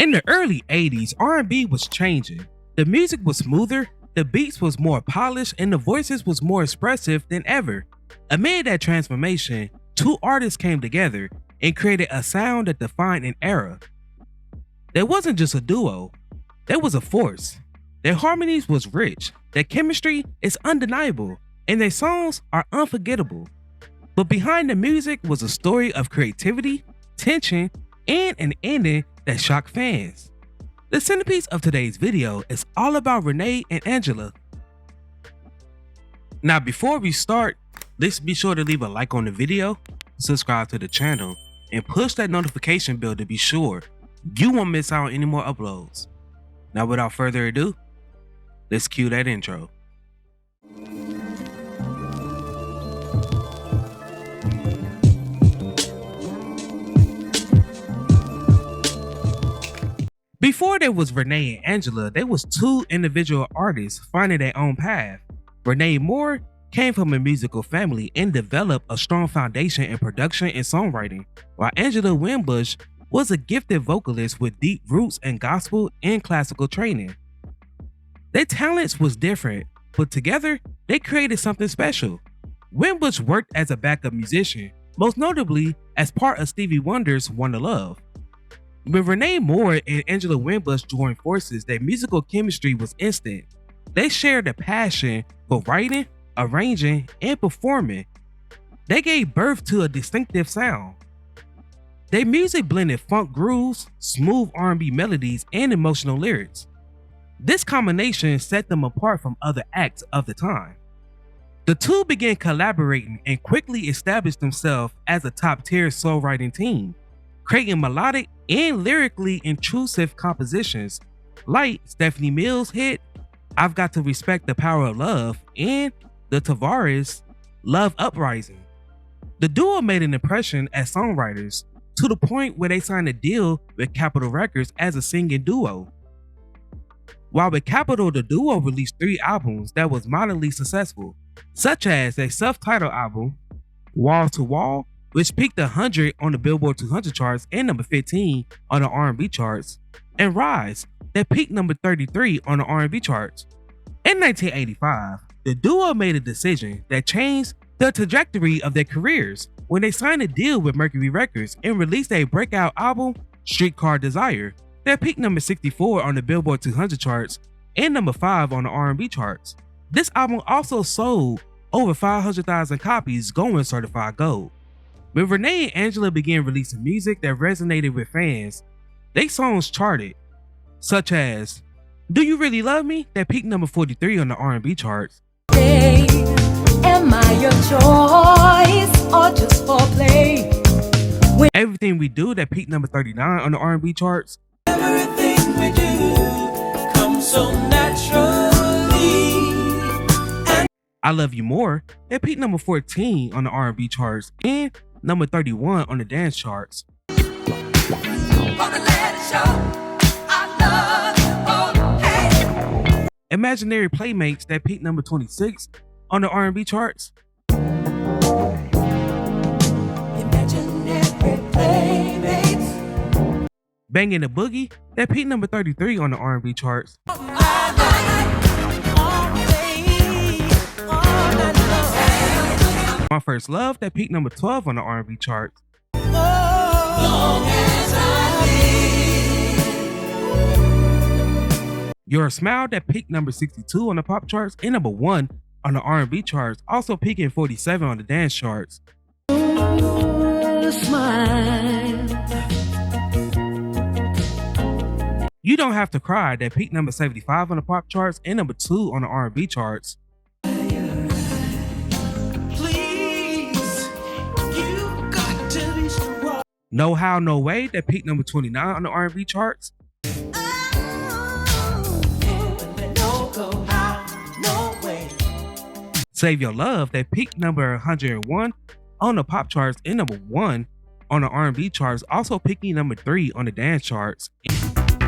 In the early 80s, R&B was changing. The music was smoother, the beats was more polished, and the voices was more expressive than ever. Amid that transformation, two artists came together and created a sound that defined an era. There wasn't just a duo, there was a force. Their harmonies was rich, their chemistry is undeniable, and their songs are unforgettable. But behind the music was a story of creativity, tension, and an ending that shocked fans. The centerpiece of today's video is all about René and Angela. Now before we start, let's be sure to leave a like on the video, subscribe to the channel, and push that notification bell to be sure you won't miss out on any more uploads. Now without further ado, let's cue that intro. Before there was René and Angela, there was two individual artists finding their own path. René Moore came from a musical family and developed a strong foundation in production and songwriting, while Angela Winbush was a gifted vocalist with deep roots in gospel and classical training. Their talents was different, but together they created something special. Winbush worked as a backup musician, most notably as part of Stevie Wonder's Wonder Love. When René Moore and Angela Winbush joined forces, their musical chemistry was instant. They shared a passion for writing, arranging, and performing. They gave birth to a distinctive sound. Their music blended funk grooves, smooth R&B melodies, and emotional lyrics. This combination set them apart from other acts of the time. The two began collaborating and quickly established themselves as a top-tier songwriting team, creating melodic and lyrically intrusive compositions like Stephanie Mills' hit I've Got to Respect the Power of Love and the Tavares' Love Uprising. The duo made an impression as songwriters to the point where they signed a deal with Capitol Records as a singing duo. While with Capitol, the duo released 3 albums that was moderately successful, such as their self-titled album, Wall to Wall, which peaked 100 on the Billboard 200 charts and number 15 on the R&B charts, and Rise, that peaked number 33 on the R&B charts. In 1985, the duo made a decision that changed the trajectory of their careers when they signed a deal with Mercury Records and released a breakout album, Streetcar Desire, that peaked number 64 on the Billboard 200 charts and number 5 on the R&B charts. This album also sold over 500,000 copies, going certified gold. When René and Angela began releasing music that resonated with fans, their songs charted, such as Do You Really Love Me, that peaked number 43 on the R&B charts. Hey, am I your choice or just for play? Everything We Do, that peaked number 39 on the R&B charts. Everything we do comes so naturally. I Love You More, that peaked number 14 on the R&B charts and number 31 on the dance charts. Imaginary Playmates, that peaked number 26 on the R&B charts. Imaginary playmates. Bangin' the Boogie, that peaked number 33 on the R&B charts. My First Love, that peaked number 12 on the R&B charts. Your Smile, that peaked number 62 on the pop charts and number 1 on the R&B charts, also peaking 47 on the dance charts. You Don't Have to Cry, that peaked number 75 on the pop charts and number 2 on the R&B charts. No How, No Way, that peaked number 29 on the R&B charts. Save Your Love, that peaked number 101 on the pop charts and number 1 on the R&B charts, also peaking number 3 on the dance charts.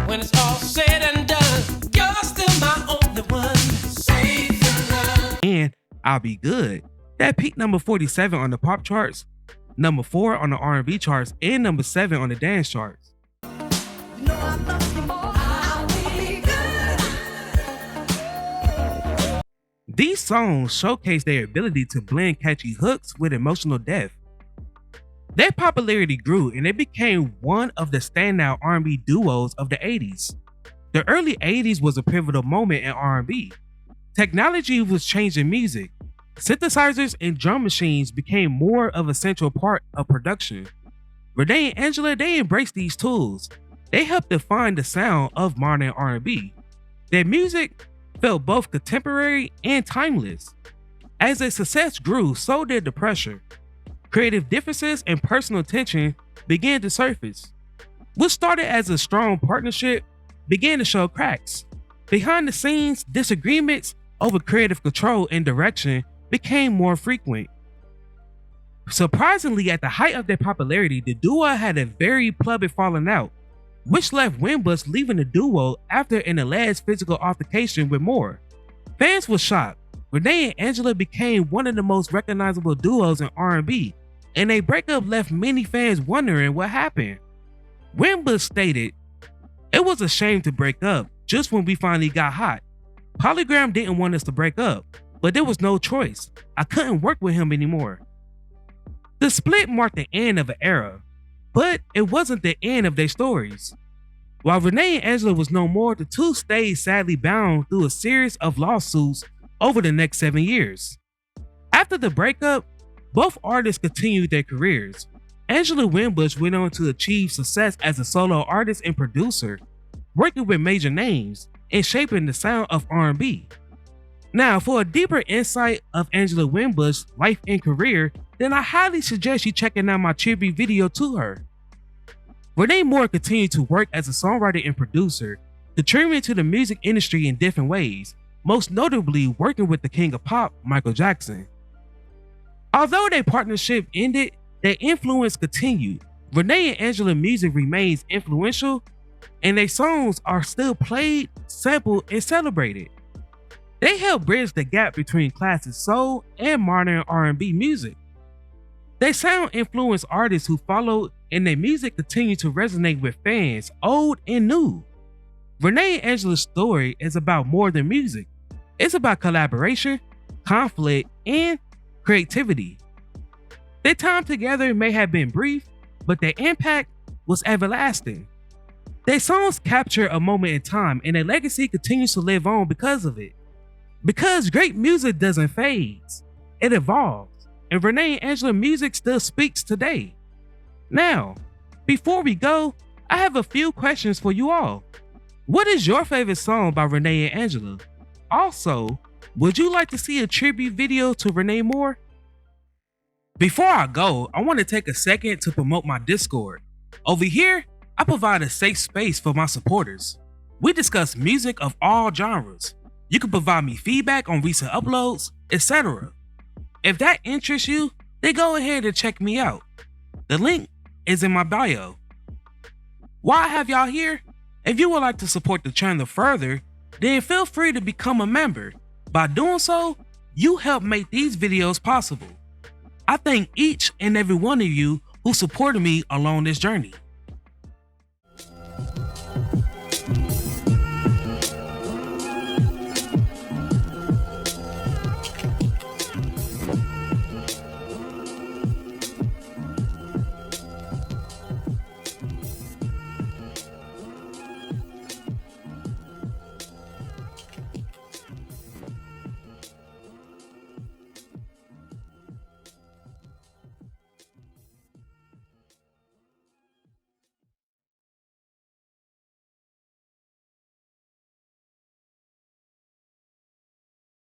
When it's all said and done, you're still my only one. Save your love. And I'll Be Good, that peaked number 47 on the pop charts, number 4 on the R&B charts, and number 7 on the dance charts. You know I love These songs showcase their ability to blend catchy hooks with emotional depth. Their popularity grew and they became one of the standout R&B duos of the 80s. The early 80s was a pivotal moment in R&B. Technology was changing music. Synthesizers and drum machines became more of a central part of production. René and Angela, they embraced these tools. They helped define the sound of modern R&B. Their music felt both contemporary and timeless. As their success grew, so did the pressure. Creative differences and personal tension began to surface. What started as a strong partnership began to show cracks. Behind the scenes, disagreements over creative control and direction became more frequent. Surprisingly, at the height of their popularity, the duo had a very public falling out, which left Winbush leaving the duo after an alleged physical altercation with Moore. Fans were shocked. René and Angela became one of the most recognizable duos in R&B, and their breakup left many fans wondering what happened. Winbush stated, "It was a shame to break up just when we finally got hot. Polygram didn't want us to break up, but there was no choice. I couldn't work with him anymore." The split marked the end of an era, but it wasn't the end of their stories. While René and Angela was no more, the two stayed sadly bound through a series of lawsuits over the next 7 years. After the breakup, both artists continued their careers. Angela Winbush went on to achieve success as a solo artist and producer, working with major names and shaping the sound of R&B. Now, for a deeper insight of Angela Winbush's life and career, then I highly suggest you checking out my tribute video to her. René Moore continued to work as a songwriter and producer, contributing to the music industry in different ways, most notably working with the king of pop, Michael Jackson. Although their partnership ended, their influence continued. René and Angela's music remains influential, and their songs are still played, sampled, and celebrated. They help bridge the gap between classic soul and modern R&B music. Their sound influenced artists who followed, and their music continued to resonate with fans, old and new. René and Angela's story is about more than music. It's about collaboration, conflict, and creativity. Their time together may have been brief, but their impact was everlasting. Their songs capture a moment in time, and their legacy continues to live on because of it. Because great music doesn't fade, it evolves, and René and Angela's music still speaks today. Now, before we go, I have a few questions for you all. What is your favorite song by René and Angela? Also, would you like to see a tribute video to René Moore? Before I go, I want to take a second to promote my Discord. Over here, I provide a safe space for my supporters. We discuss music of all genres. You can provide me feedback on recent uploads, etc. If that interests you, then go ahead and check me out. The link is in my bio. While I have y'all here, if you would like to support the channel further, then feel free to become a member. By doing so, you help make these videos possible. I thank each and every one of you who supported me along this journey.